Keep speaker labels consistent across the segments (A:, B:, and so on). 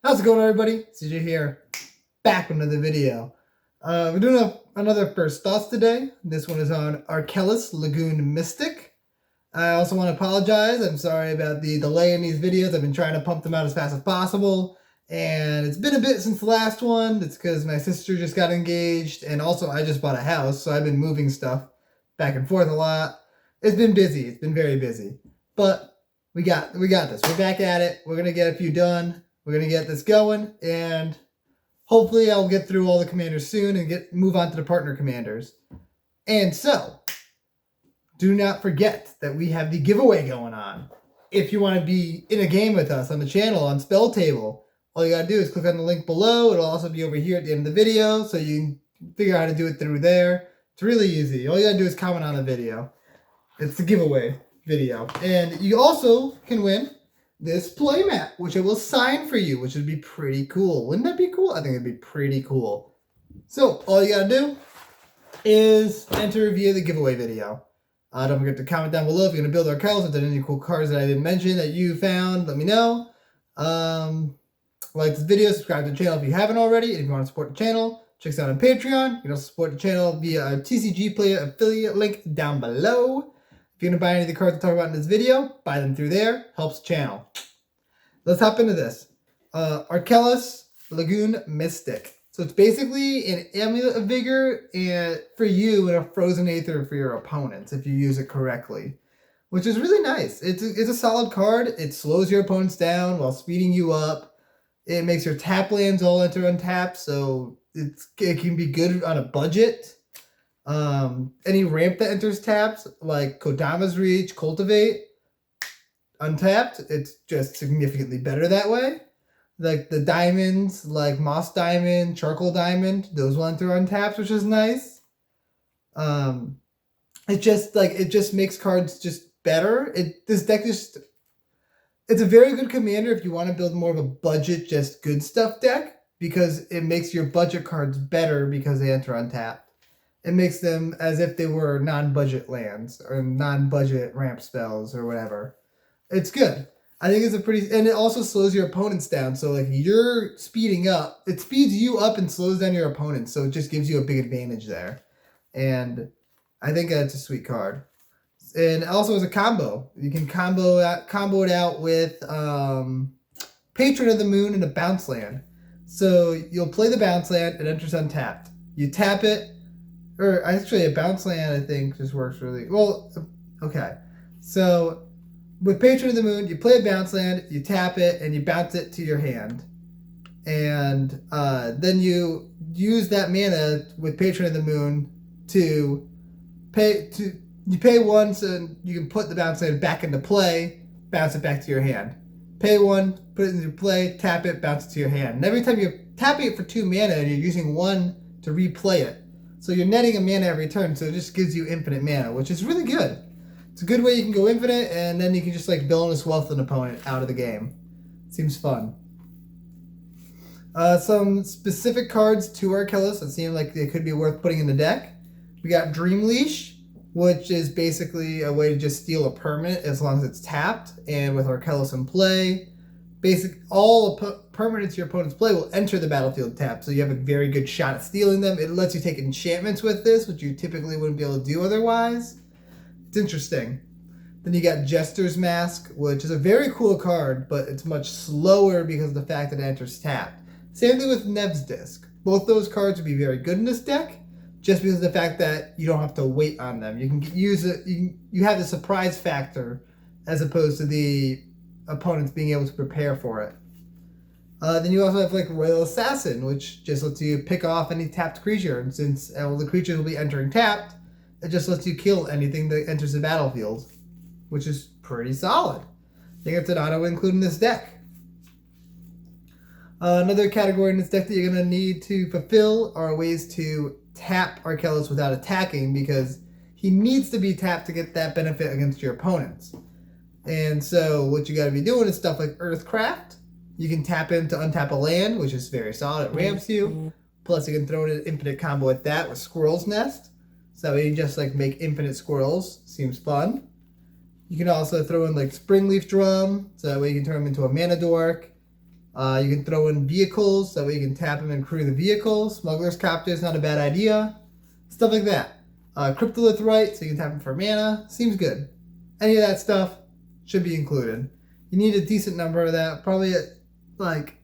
A: How's it going, everybody? CJ here, back with another video. We're doing another first thoughts today. This one is on Archelos Lagoon Mystic. I also want to apologize. I'm sorry about the delay in these videos. I've been trying to pump them out as fast as possible, and it's been a bit since the last one. It's because my sister just got engaged, and also I just bought a house, so I've been moving stuff back and forth a lot. It's been busy. It's been very busy, but we got this. We're back at it. We're gonna get a few done. We're going to get this going, and hopefully I'll get through all the commanders soon and move on to the partner commanders. And so, do not forget that we have the giveaway going on. If you want to be in a game with us on the channel, on Spell Table, all you got to do is click on the link below. It'll also be over here at the end of the video, so you can figure out how to do it through there. It's really easy. All you got to do is comment on the video. It's the giveaway video. And you also can win this playmat, which I will sign for you, which would be pretty cool. Wouldn't that be cool? I think it'd be pretty cool. So all you gotta do is enter via the giveaway video. Don't forget to comment down below if you're gonna build Archelos, if there's any cool cards that I didn't mention that you found, let me know. Like this video, subscribe to the channel if you haven't already, and if you want to support the channel, check us out on Patreon. You can also support the channel via our TCG Player affiliate link down below. If you're going to buy any of the cards I talk about in this video, buy them through there. Helps the channel. Let's hop into this. Archelos Lagoon Mystic. So it's basically an Amulet of Vigor for you and a Frozen Aether for your opponents if you use it correctly. Which is really nice. It's a solid card. It slows your opponents down while speeding you up. It makes your tap lands all enter untapped, so it can be good on a budget. Any ramp that enters taps, like Kodama's Reach, Cultivate, untapped, it's just significantly better that way. Like the diamonds, like Moss Diamond, Charcoal Diamond, those will enter untapped, which is nice. It just makes cards just better. This deck it's a very good commander if you want to build more of a budget, just good stuff deck, because it makes your budget cards better because they enter untapped. It makes them as if they were non-budget lands or non-budget ramp spells or whatever. It's good. I think it's and it also slows your opponents down. So like you're speeding up, it speeds you up and slows down your opponents. So it just gives you a big advantage there. And I think that's a sweet card. And also as a combo, you can combo it out with Patron of the Moon and a bounce land. So you'll play the bounce land, it enters untapped. You tap it. Or actually, a bounce land, I think, just works really well. Okay, so with Patron of the Moon, you play a bounce land, you tap it, and you bounce it to your hand, and then you use that mana with Patron of the Moon to pay. You pay once, and you can put the bounce land back into play, bounce it back to your hand. Pay one, put it into play, tap it, bounce it to your hand. And every time you're tapping it for 2 mana, and you're using 1 to replay it. So you're netting a mana every turn, so it just gives you infinite mana, which is really good. It's a good way you can go infinite, and then you can just like Villainous Wealth an opponent out of the game. Seems fun. Some specific cards to Archelos that seem like they could be worth putting in the deck. We got Dream Leash, which is basically a way to just steal a permanent as long as it's tapped, and with Archelos in play, all permanents your opponents play will enter the battlefield tapped, so you have a very good shot at stealing them. It lets you take enchantments with this, which you typically wouldn't be able to do otherwise. It's interesting. Then you got Jester's Mask, which is a very cool card, but it's much slower because of the fact that it enters tapped. Same thing with Nev's Disc. Both those cards would be very good in this deck, just because of the fact that you don't have to wait on them. You can use it. You have the surprise factor as opposed to the opponents being able to prepare for it. Then you also have like Royal Assassin, which just lets you pick off any tapped creature. And since all the creatures will be entering tapped, it just lets you kill anything that enters the battlefield, which is pretty solid. I think it's an auto include in this deck. Another category in this deck that you're going to need to fulfill are ways to tap Archelos without attacking, because he needs to be tapped to get that benefit against your opponents. And so what you got to be doing is stuff like Earthcraft. You can tap in to untap a land, which is very solid. It ramps you. Plus, you can throw in an infinite combo with that with Squirrel's Nest. So you can just like make infinite squirrels. Seems fun. You can also throw in like Springleaf Drum, so that way you can turn them into a mana dork. You can throw in vehicles, that way you can tap them and crew the vehicle. Smuggler's Copter is not a bad idea. Stuff like that. Cryptolith Right, so you can tap them for mana. Seems good. Any of that stuff should be included. You need a decent number of that. Probably like,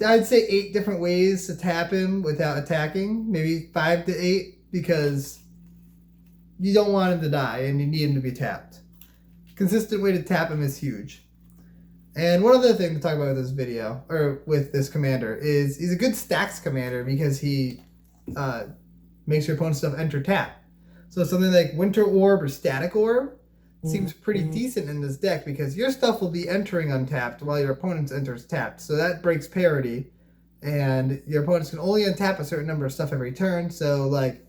A: I'd say 8 different ways to tap him without attacking. Maybe 5 to 8, because you don't want him to die and you need him to be tapped. Consistent way to tap him is huge. And one other thing to talk about with this video, or with this commander, is he's a good stacks commander because he makes your opponent's stuff enter tap. So something like Winter Orb or Static Orb seems pretty decent in this deck because your stuff will be entering untapped while your opponent's enters tapped. So that breaks parity, and your opponents can only untap a certain number of stuff every turn. So like,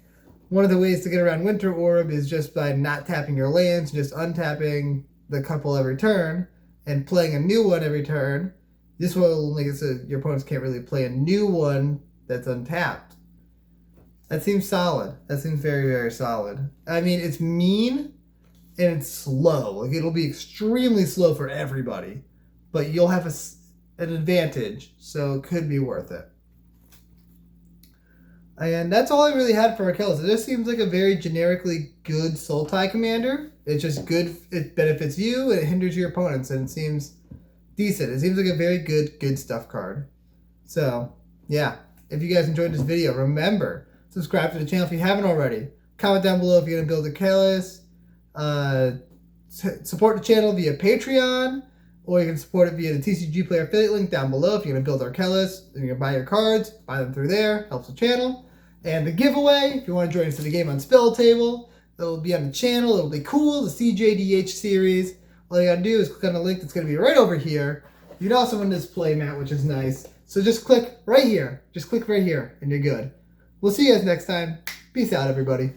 A: one of the ways to get around Winter Orb is just by not tapping your lands, just untapping the couple every turn and playing a new one every turn. This will make it so your opponents can't really play a new one that's untapped. That seems solid. That seems very, very solid. I mean, it's mean and it's slow. Like, it'll be extremely slow for everybody, but you'll have an advantage, so it could be worth it. And that's all I really had for Archelos. It just seems like a very generically good Sultai commander. It's just good. It benefits you and it hinders your opponents, and it seems decent. It seems like a very good stuff card. So, yeah. If you guys enjoyed this video, remember, subscribe to the channel if you haven't already. Comment down below if you're going to build Archelos. Support the channel via Patreon, or you can support it via the TCG Player affiliate link down below. If you're going to build Archelos and you're going to buy your cards, buy them through there. Helps the channel. And the giveaway, if you want to join us in the game on Spell Table, it'll be on the channel. It'll be cool. The CJDH series. All you got to do is click on the link that's going to be right over here. You can also win this playmat, which is nice. So just click right here. Just click right here, and you're good. We'll see you guys next time. Peace out, everybody.